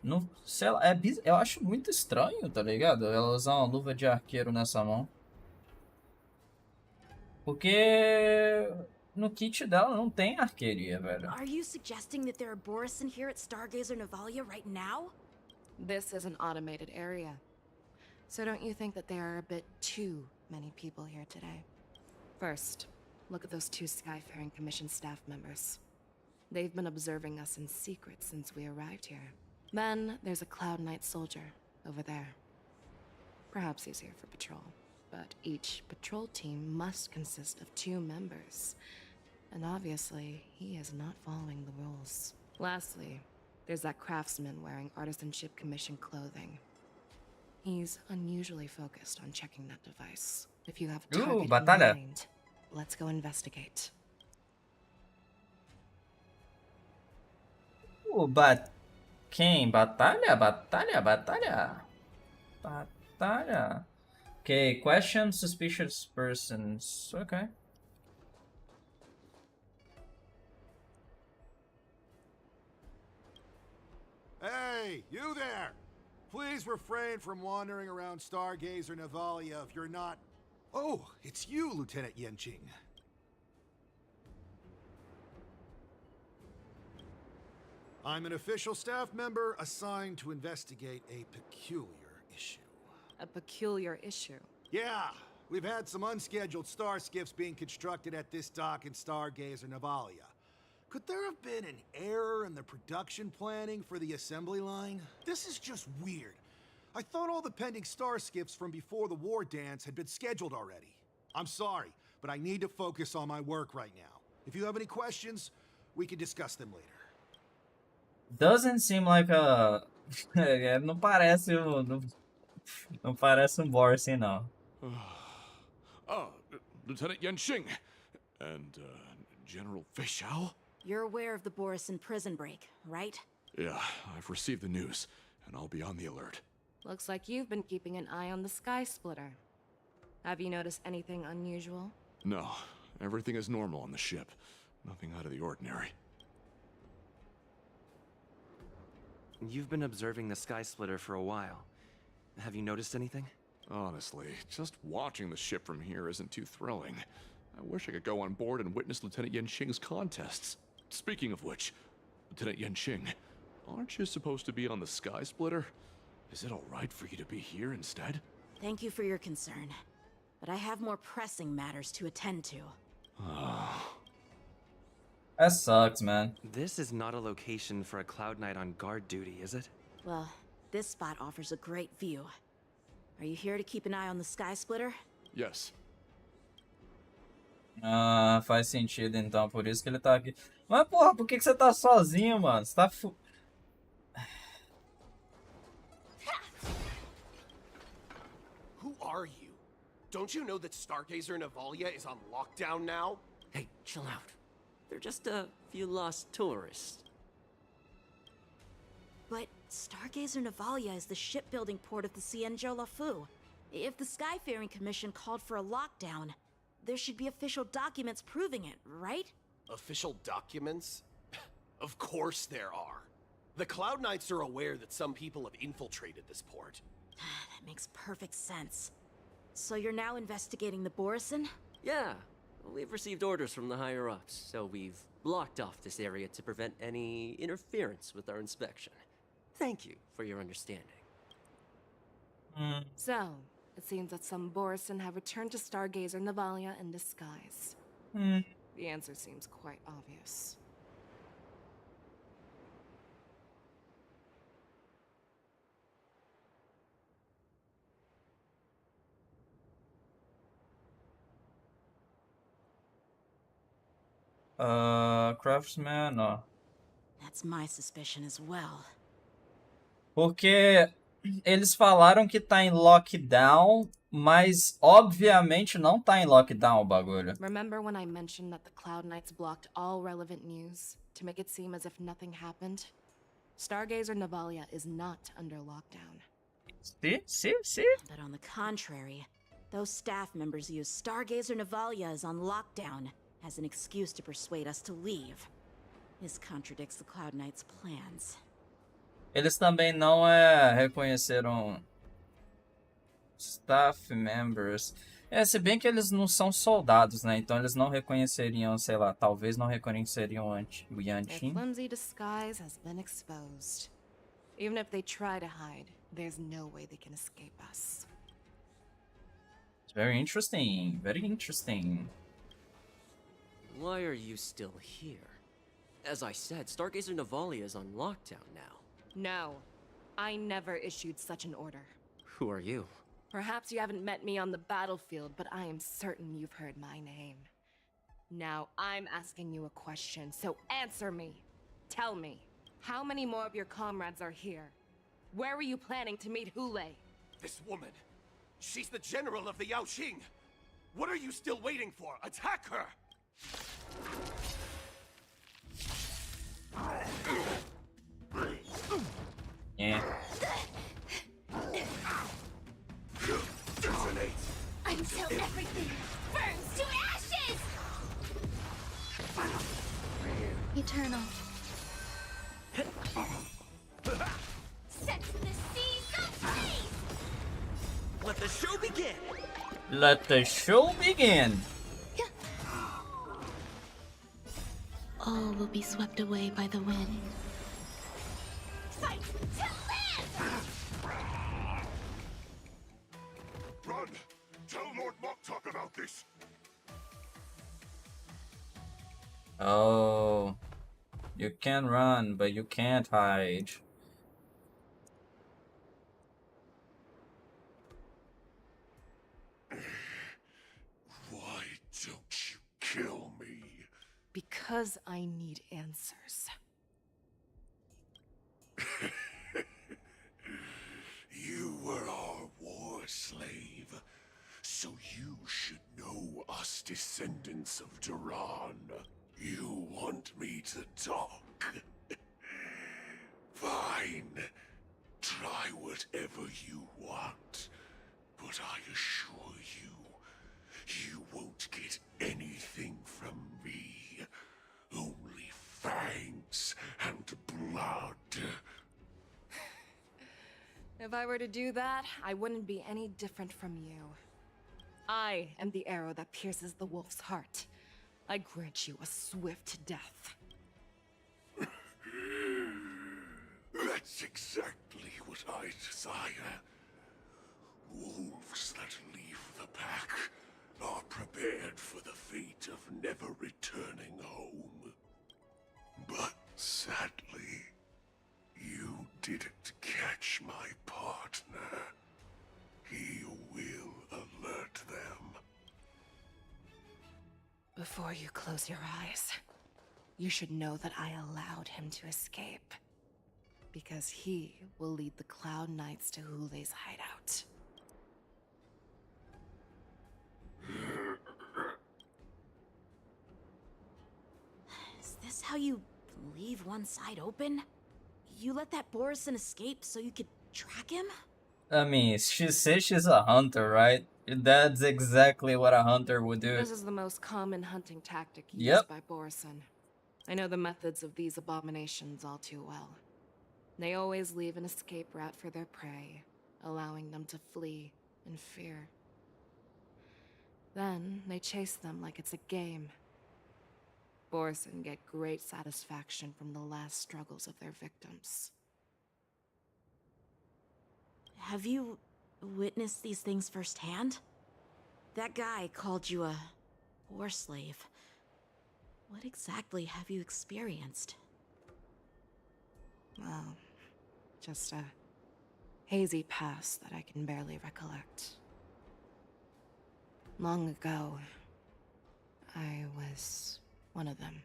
Não, sei lá, eu acho muito estranho, tá ligado? Ela usar uma luva de arqueiro nessa mão. Porque no kit dela não tem arqueria, velho. Are you suggesting that there are Borisin here at Stargazer Navalia right now? This is an automated area. So don't you think that there are a bit too many people here today? First, look at those two Skyfaring Commission staff members. They've been observing us in secret since we arrived here. Then there's a Cloud Knight soldier over there. Perhaps he's here for patrol, but each patrol team must consist of 2 members. And obviously, he is not following the rules. Lastly, there's that craftsman wearing Artisanship Commission clothing. He's unusually focused on checking that device. If you have a target in mind, let's go investigate. Quem? Batalha? Okay, question suspicious persons. Okay. Hey, you there! Please refrain from wandering around Stargazer Navalia if you're not... Oh, it's you, Lieutenant Yenqing. I'm an official staff member assigned to investigate a peculiar issue. A peculiar issue? Yeah, we've had some unscheduled star skiffs being constructed at this dock in Stargazer Navalia. Could there have been an error in the production planning for the assembly line? This is just weird. I thought all the pending star skiffs from before the war dance had been scheduled already. I'm sorry, but I need to focus on my work right now. If you have any questions, we can discuss them later. Doesn't seem like a... não parece um Boris, não. Lieutenant Yenqing and General Feixiao? You're aware of the Borisin prison break, right? Yeah, I've received the news, and I'll be on the alert. Looks like you've been keeping an eye on the Sky Splitter. Have you noticed anything unusual? No, everything is normal on the ship. Nothing out of the ordinary. You've been observing the Sky Splitter for a while. Have you noticed anything? Honestly, just watching the ship from here isn't too thrilling. I wish I could go on board and witness Lieutenant Yenqing's contests. Speaking of which, Lieutenant Yenqing, aren't you supposed to be on the Sky Splitter? Is it alright for you to be here instead? Thank you for your concern, but I have more pressing matters to attend to. That sucks, man. This is not a location for a Cloud Knight on guard duty, is it? Well, this spot offers a great view. Are you here to keep an eye on the Sky Splitter? Yes. Ah, faz sentido então, por isso que ele tá aqui. Mas porra, por que você tá sozinho, mano? Você tá Who are you? Don't you know that Stargazer Navalia is on lockdown now? Hey, chill out. They're just a few lost tourists. But Stargazer Navalia is the shipbuilding port of the Cienjo Lafu. If the Skyfaring Commission called for a lockdown, there should be official documents proving it, right? Official documents? Of course there are. The Cloud Knights are aware that some people have infiltrated this port. That makes perfect sense. So you're now investigating the Borison? Yeah, we've received orders from the higher-ups, so we've blocked off this area to prevent any interference with our inspection. Thank you for your understanding. So, it seems that some Borison have returned to Stargazer Navalia in disguise. The answer seems quite obvious. Craftsman, ó. That's my suspicion as well. Porque eles falaram que tá em lockdown, mas obviamente não tá em lockdown o bagulho. Remember when I mentioned that the Cloud Knights blocked all relevant news to make it seem as if nothing happened? Stargazer Navalia is not under lockdown. See? But on the contrary, those staff members use Stargazer Navalia is on lockdown as an excuse to persuade us to leave. This contradicts the Cloud Knights' plans. Eles também não reconheceram staff members. Se bem que eles não são soldados, né? Então eles não reconheceriam, sei lá, talvez não reconheceriam o Their Yanqing. flimsy disguise has been exposed. Even if they try to hide, there's no way they can escape us. It's very interesting, very interesting. Why are you still here? As I said, Stargazer Navalia is on lockdown now. No, I never issued such an order. Who are you? Perhaps you haven't met me on the battlefield, but I am certain you've heard my name. Now, I'm asking you a question, so answer me. Tell me, how many more of your comrades are here? Where were you planning to meet Hule? This woman, she's the general of the Yaoxing. What are you still waiting for? Attack her! Yeah. Detonate. Until everything burns to ashes! Eternal. Set the seas ablaze! Let the show begin! Let the show begin! All will be swept away by the wind. Fight to live! Run! Tell Lord Moktok about this! Oh. You can run, but you can't hide. Why don't you kill me? Because I need answers. You were our war slave, so you should know us descendants of Duran. You want me to talk? Fine. Try whatever you want. But I assure you, you won't get anything from me. Only fangs and blood. If I were to do that, I wouldn't be any different from you. I am the arrow that pierces the wolf's heart. I grant you a swift death. That's exactly what I desire. Wolves that leave the pack are prepared for the fate of never returning home. But sadly, you didn't catch my partner. He will alert them. Before you close your eyes, you should know that I allowed him to escape. Because he will lead the Cloud Knights to Hule's hideout. Is this how you leave one side open? You let that Borison escape so you could track him? I mean, she says she's a hunter, right? That's exactly what a hunter would do. This is the most common hunting tactic used Yep. by Borison. I know the methods of these abominations all too well. They always leave an escape route for their prey, allowing them to flee in fear. Then they chase them like it's a game. Borison get great satisfaction from the last struggles of their victims. Have you witnessed these things firsthand? That guy called you a war slave. What exactly have you experienced? Well, just a hazy past that I can barely recollect. Long ago, I was one of them.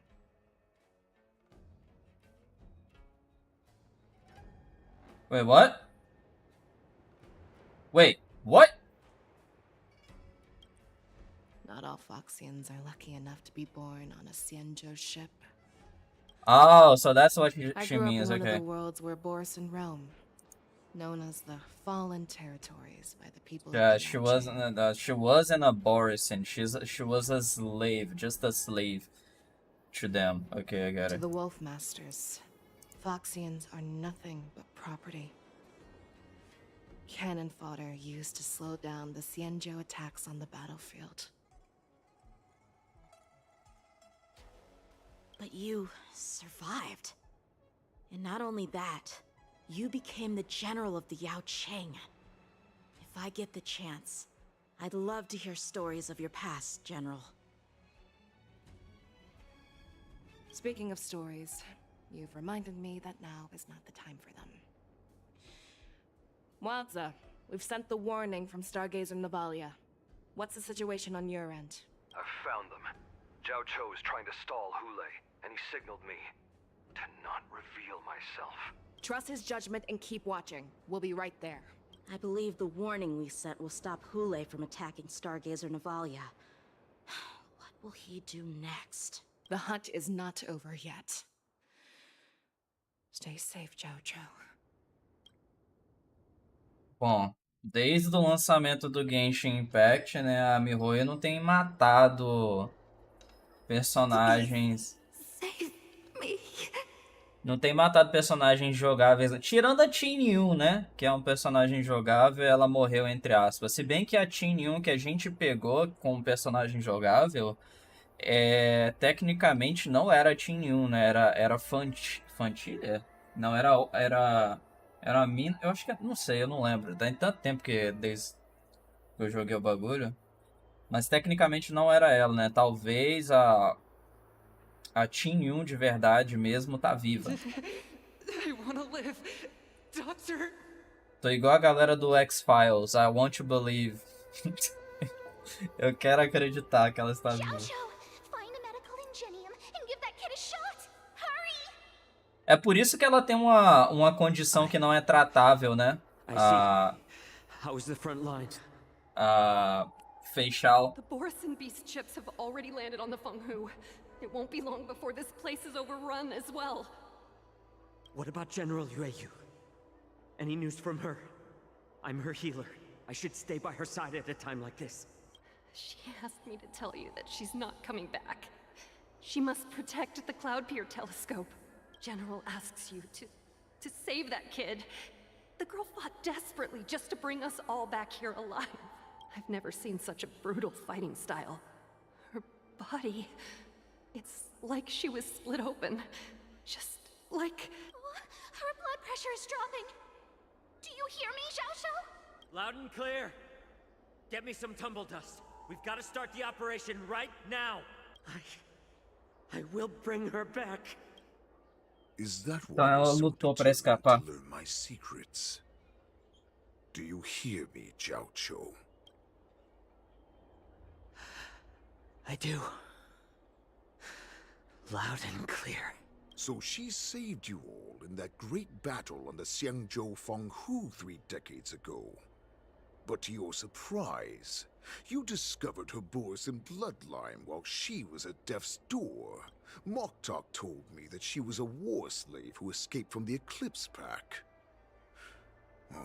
Wait, what? Wait, what? Not all Foxians are lucky enough to be born on a Xianzhou ship. Oh, so that's what I she grew means, up in one okay. of the worlds where Borison roam, known as the Fallen Territories by the people Yeah, of she Liao wasn't Jing. she wasn't a Borison. She was a slave, just a slave to them. Okay, I got To it. the Wolf Masters, Foxians are nothing but property. Cannon fodder used to slow down the Xianzhou attacks on the battlefield. But you survived. And not only that, you became the general of the Yao Cheng. If I get the chance, I'd love to hear stories of your past, General. Speaking of stories, you've reminded me that now is not the time for them. Wadza, we've sent the warning from Stargazer Navalia. What's the situation on your end? I've found them. Zhao Cho is trying to stall Hule, and he signaled me to not reveal myself. Trust his judgment and keep watching. We'll be right there. I believe the warning we sent will stop Hule from attacking Stargazer Navalia. What will he do next? The hunt is not over yet. Stay safe, Zhao Cho. Bom, desde o lançamento do Genshin Impact, né, a MiHoYo não tem matado personagens. Save me. Não tem matado personagens jogáveis. Tirando a Chin Yun, né? Que é um personagem jogável, ela morreu entre aspas. Se bem que a Chin Yun que a gente pegou como personagem jogável, tecnicamente não era Chin Yun, né? Era Fantilha? Não, era a mina. Eu acho que. Não sei, eu não lembro. Tem tanto tempo que desde que eu joguei o bagulho. Mas tecnicamente não era ela, né? Talvez a Chin Yun de verdade mesmo tá viva. I wanna live. Doctor. Tô igual a galera do X-Files. I want to believe. Eu quero acreditar que ela está viva. Find a medical ingenium and give that kid a shot. Hurry! É por isso que ela tem uma condição que não é tratável, né? How is the front line? Facial. The Borison beast chips have already landed on the Fenghu. It won't be long before this place is overrun as well. What about General Yueyu? Any news from her? I'm her healer. I should stay by her side at a time like this. She asked me to tell you that she's not coming back. She must protect the Cloud Pier telescope. General asks you to save that kid. The girl fought desperately just to bring us all back here alive. I've never seen such a brutal fighting style. Her body... it's like she was split open. Just like... Her blood pressure is dropping. Do you hear me, Xiao Shou? Loud and clear. Get me some tumble dust. We've got to start the operation right now. I will bring her back. Is that Então why ela you're so lutou para determined escapar. to learn my secrets? Do you hear me, Jiao Chou? I do. Loud and clear. So she saved you all in that great battle on the Xiangzhou Fenghu 3 decades ago. But to your surprise, you discovered her Borisin bloodline while she was at death's door. Moktok told me that she was a war slave who escaped from the Eclipse Pack. Oh,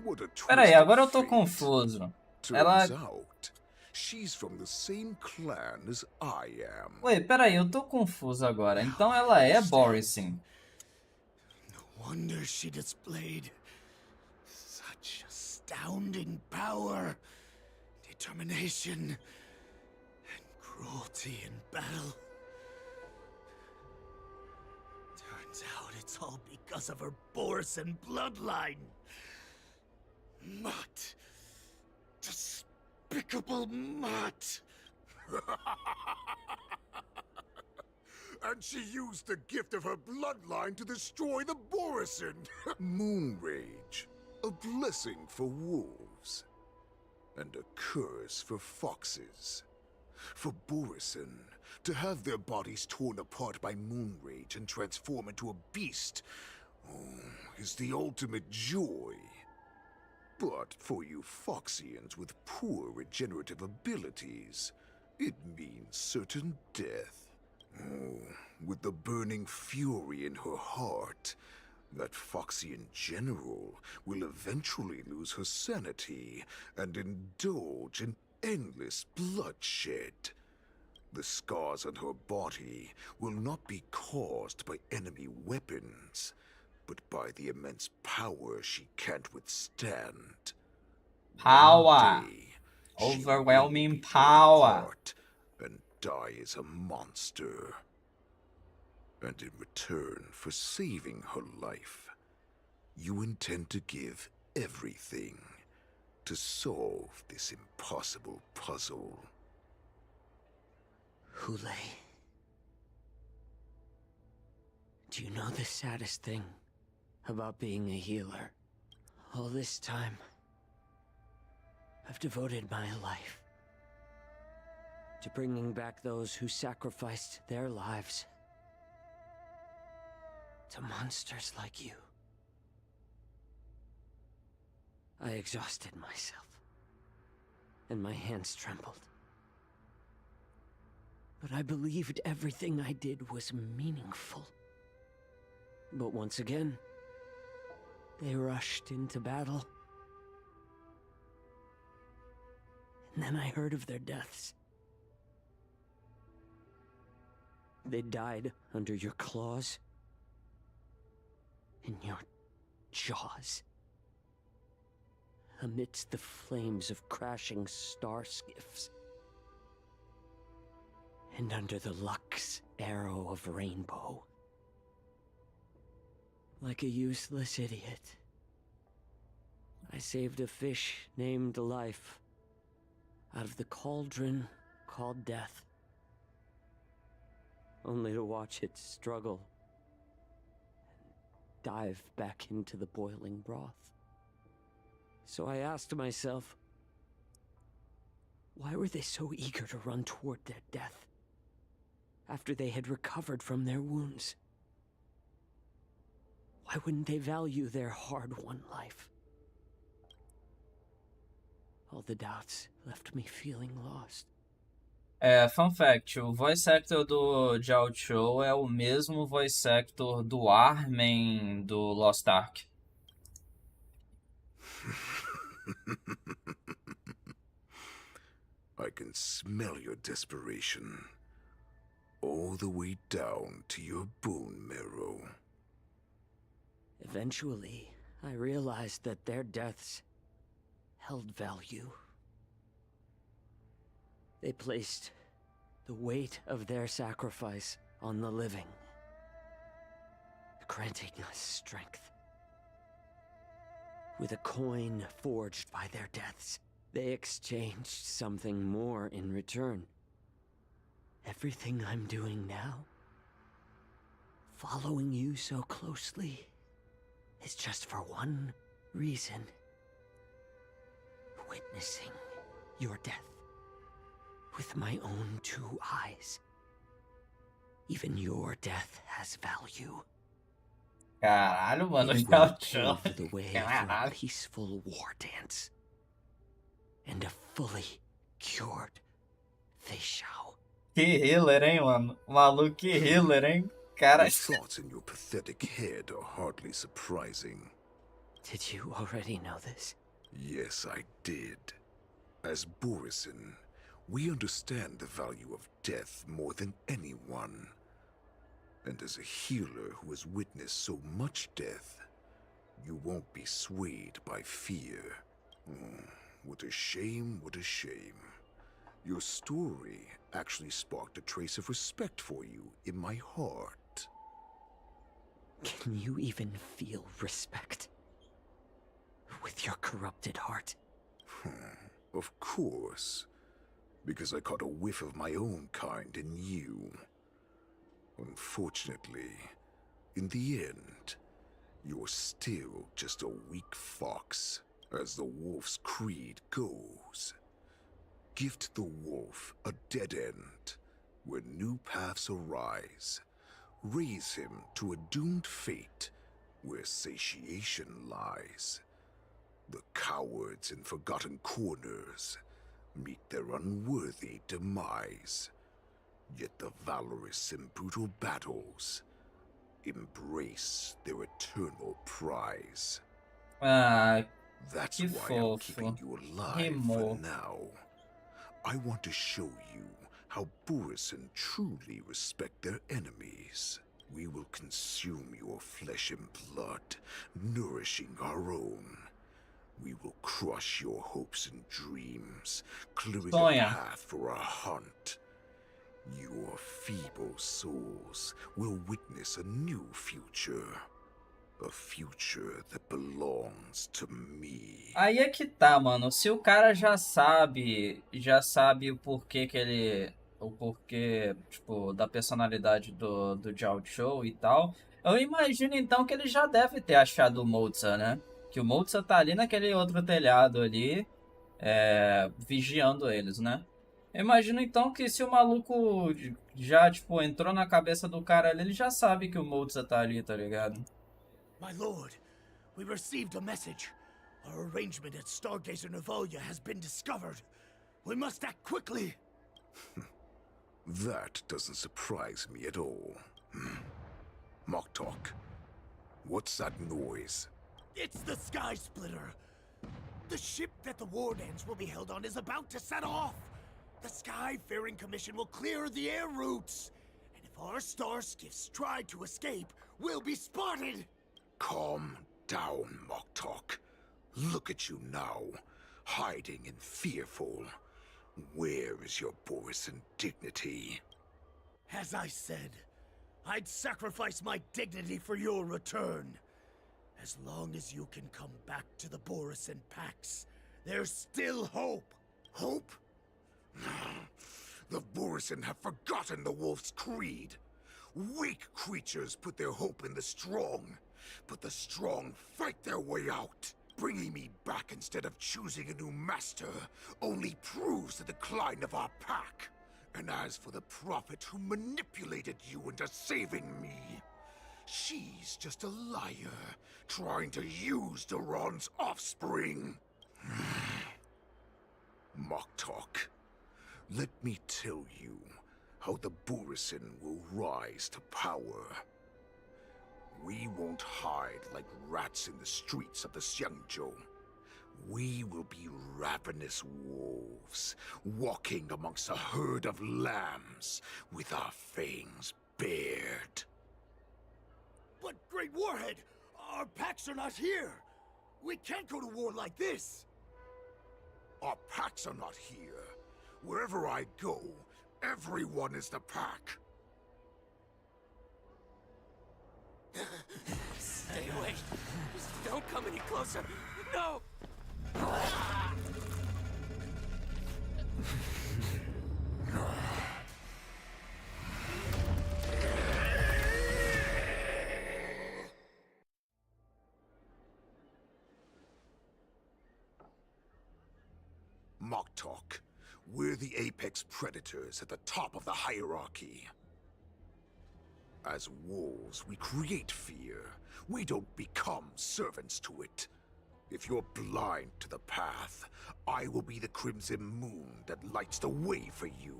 what a twist. Peraí, agora eu of tô fate. confuso. Turns out, she's from the same clan as I am. Ué, peraí, eu tô confuso agora. Então ela é Borisin. No wonder she displayed such astounding power, determination, and cruelty in battle. Turns out it's all because of her Borisin bloodline. Mutt. Despicable mutt. And she used the gift of her bloodline to destroy the Borisin. Moon Rage, a blessing for wolves, and a curse for foxes. For Borisin, to have their bodies torn apart by Moon Rage and transform into a beast, is the ultimate joy. But for you Foxians with poor regenerative abilities, it means certain death. With the burning fury in her heart, that Foxian general will eventually lose her sanity and indulge in endless bloodshed. The scars on her body will not be caused by enemy weapons, but by the immense power she can't withstand. Power. One day, Overwhelming power. and die as a monster. And in return for saving her life, you intend to give everything to solve this impossible puzzle. Hule. Do you know the saddest thing about being a healer? All this time, I've devoted my life to bringing back those who sacrificed their lives to monsters like you. I exhausted myself, and my hands trembled. But I believed everything I did was meaningful. But once again, they rushed into battle. And then I heard of their deaths. They died under your claws, in your jaws, amidst the flames of crashing star skiffs, and under the Lux arrow of rainbow. Like a useless idiot, I saved a fish named Life out of the cauldron called Death, only to watch it struggle and dive back into the boiling broth. So I asked myself, why were they so eager to run toward their death after they had recovered from their wounds? Why wouldn't they value their hard-won life? All the doubts left me feeling lost. Fun fact, o voice actor do Jiao Chou é o mesmo voice actor do Armin do Lost Ark. I can smell your desperation, all the way down to your bone marrow. Eventually, I realized that their deaths held value. They placed the weight of their sacrifice on the living, granting us strength. With a coin forged by their deaths, they exchanged something more in return. Everything I'm doing now, following you so closely, is just for one reason. Witnessing your death with my own 2 eyes. Even your death has value. Caralho, mano, It já will pave the way for a Caralho. peaceful war dance. And a fully cured Feixiao. Que healer, hein, mano? Maluco, que healer, hein? Cara. The thoughts in your pathetic head are hardly surprising. Did you already know this? Yes, I did. As Borisin, we understand the value of death more than anyone. And as a healer who has witnessed so much death, you won't be swayed by fear. What a shame, what a shame. Your story actually sparked a trace of respect for you in my heart. Can you even feel respect with your corrupted heart? Of course. Because I caught a whiff of my own kind in you. Unfortunately, in the end, you're still just a weak fox, as the wolf's creed goes. Gift the wolf a dead end, where new paths arise. Raise him to a doomed fate, where satiation lies. The cowards in forgotten corners meet their unworthy demise. Yet the valorous in brutal battles embrace their eternal prize. That's que why I'm keeping fofo. you alive for now. I want to show you how Borisin truly respect their enemies. We will consume your flesh and blood, nourishing our own. We will crush your hopes and dreams, clearing a path for our hunt. Your feeble souls will witness a new future. A future that belongs to me. Aí é que tá, mano. Se o cara já sabe o porquê que ele... O porquê, tipo, da personalidade do Jiao Chou e tal, eu imagino então que ele já deve ter achado o Mozart, né? Que o Mozart tá ali naquele outro telhado ali, vigiando eles, né? Eu imagino então que se o maluco já, tipo, entrou na cabeça do cara ali, ele já sabe que o Mozart tá ali, tá ligado? My lord, we received a message. Our arrangement at Stargazer Navalia has been discovered. We must act quickly. That doesn't surprise me at all. Moktok, what's that noise? It's the Sky Splitter. The ship that the Wardens will be held on is about to set off. The Skyfaring Commission will clear the air routes. And if our star skiffs try to escape, we'll be spotted. Calm down, Moktok. Look at you now, hiding and fearful. Where is your Borisin dignity? As I said, I'd sacrifice my dignity for your return. As long as you can come back to the Borisin Pax, there's still hope. Hope? The Borisin have forgotten the wolf's creed. Weak creatures put their hope in the strong, but the strong fight their way out. Bringing me back instead of choosing a new master only proves the decline of our pack. And as for the prophet who manipulated you into saving me, she's just a liar, trying to use Duran's offspring. Moktok, let me tell you how the Borisin will rise to power. We won't hide like rats in the streets of the Xiangzhou. We will be ravenous wolves, walking amongst a herd of lambs with our fangs bared. But, Great Warhead, our packs are not here. We can't go to war like this! Our packs are not here. Wherever I go, everyone is the pack. Stay away. Just don't come any closer. No! Mock talk. We're the apex predators at the top of the hierarchy. As wolves, we create fear. We don't become servants to it. If you're blind to the path, I will be the crimson moon that lights the way for you.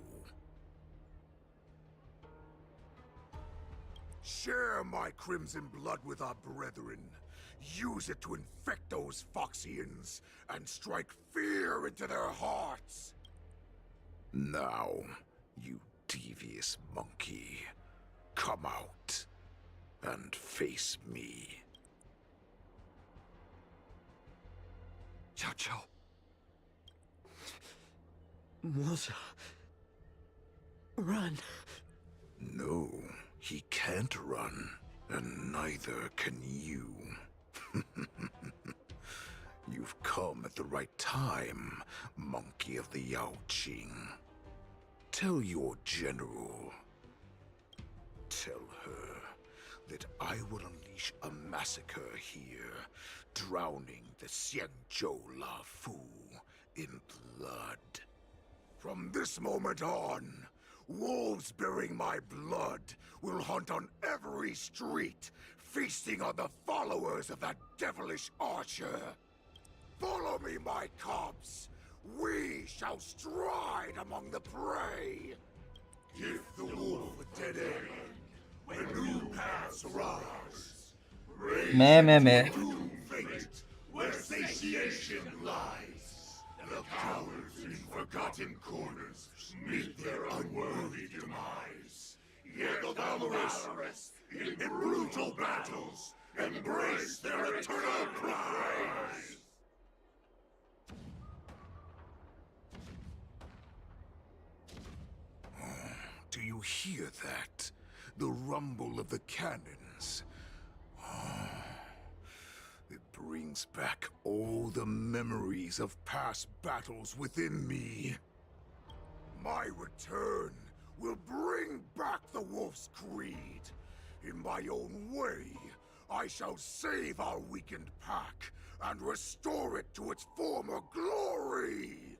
Share my crimson blood with our brethren. Use it to infect those Foxians and strike fear into their hearts. Now, you devious monkey, come out and face me. Jiao. Moza. Run. No, he can't run, and neither can you. You've come at the right time, monkey of the Yao Qing. Tell your general. Tell her that I will unleash a massacre here, drowning the Xianzhou La Fu in blood. From this moment on, wolves bearing my blood will hunt on every street, feasting on the followers of that devilish archer. Follow me, my cubs. We shall stride among the prey. Give the wolf a dead end when new paths arise. Meh. Doom fate where satiation lies. The cowards in forgotten corners meet their unworthy demise. Yet the valorous in brutal battles embrace their eternal prize. Do you hear that? The rumble of the cannons. It brings back all the memories of past battles within me. My return will bring back the Wolf's Creed. In my own way, I shall save our weakened pack and restore it to its former glory!